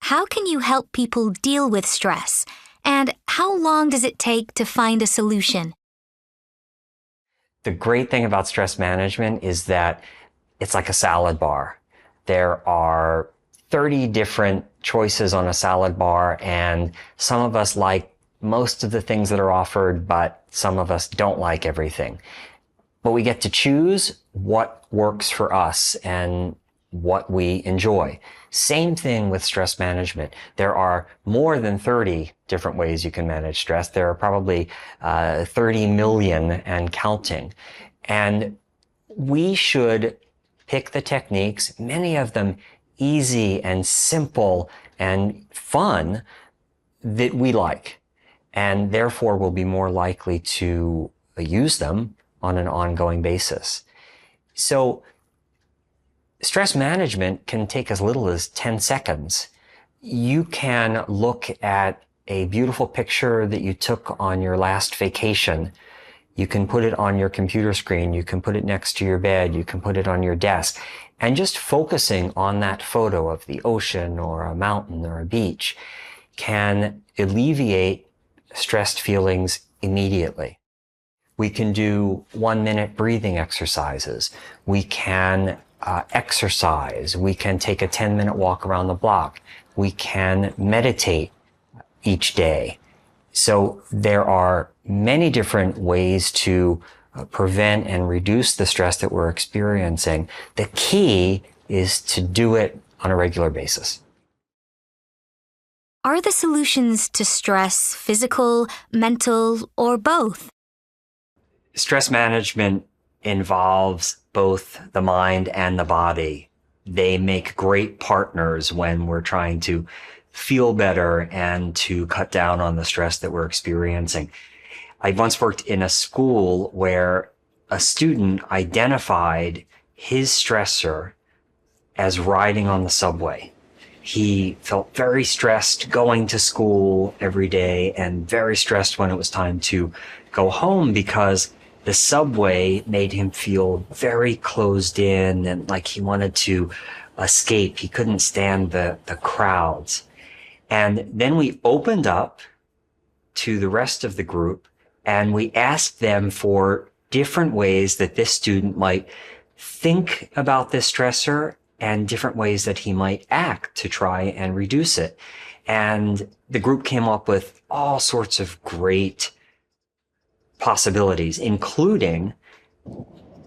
How can you help people deal with stress? And how long does it take to find a solution? The great thing about stress management is that it's like a salad bar. There are 30 different choices on a salad bar, and some of us like most of the things that are offered, but some of us don't like everything. But we get to choose what works for us and what we enjoy. Same thing with stress management. There are more than 30 different ways you can manage stress. There are probably 30 million and counting. And we should pick the techniques, many of them easy and simple and fun, that we like, and therefore will be more likely to use them on an ongoing basis. So stress management can take as little as 10 seconds. You can look at a beautiful picture that you took on your last vacation. You can put it on your computer screen. You can put it next to your bed. You can put it on your desk. And just focusing on that photo of the ocean or a mountain or a beach can alleviate stressed feelings immediately. We can do 1-minute breathing exercises. We can exercise. We can take a 10-minute walk around the block. We can meditate each day. So there are many different ways to prevent and reduce the stress that we're experiencing. The key is to do it on a regular basis. Are the solutions to stress physical, mental, or both? Stress management involves both the mind and the body. They make great partners when we're trying to feel better and to cut down on the stress that we're experiencing. I once worked in a school where a student identified his stressor as riding on the subway. He felt very stressed going to school every day and very stressed when it was time to go home because the subway made him feel very closed in and like he wanted to escape. He couldn't stand the crowds. And then we opened up to the rest of the group and we asked them for different ways that this student might think about this stressor and different ways that he might act to try and reduce it. And the group came up with all sorts of great possibilities, including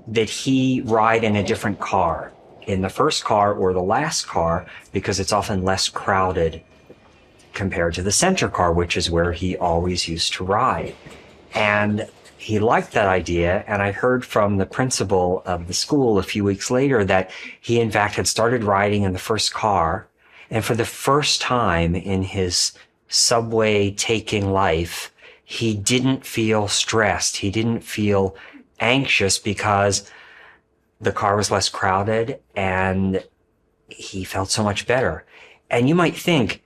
that he ride in a different car, in the first car or the last car, because it's often less crowded compared to the center car, which is where he always used to ride. And he liked that idea. And I heard from the principal of the school a few weeks later that he, in fact, had started riding in the first car. And for the first time in his subway taking life, he didn't feel stressed. He didn't feel anxious because the car was less crowded and he felt so much better. And you might think,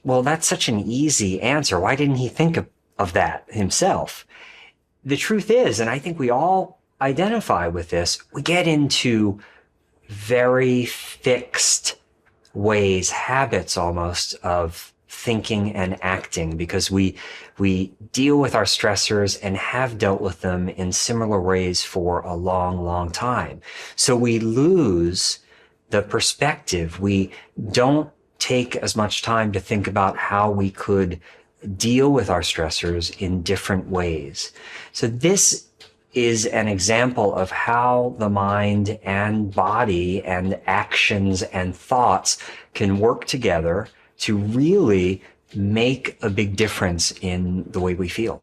well, that's such an easy answer. Why didn't he think of that himself? The truth is, and I think we all identify with this, we get into very fixed ways, habits almost, of thinking and acting because we deal with our stressors and have dealt with them in similar ways for a long, long time. So we lose the perspective. We don't take as much time to think about how we could deal with our stressors in different ways. So this is an example of how the mind and body and actions and thoughts can work together to really make a big difference in the way we feel.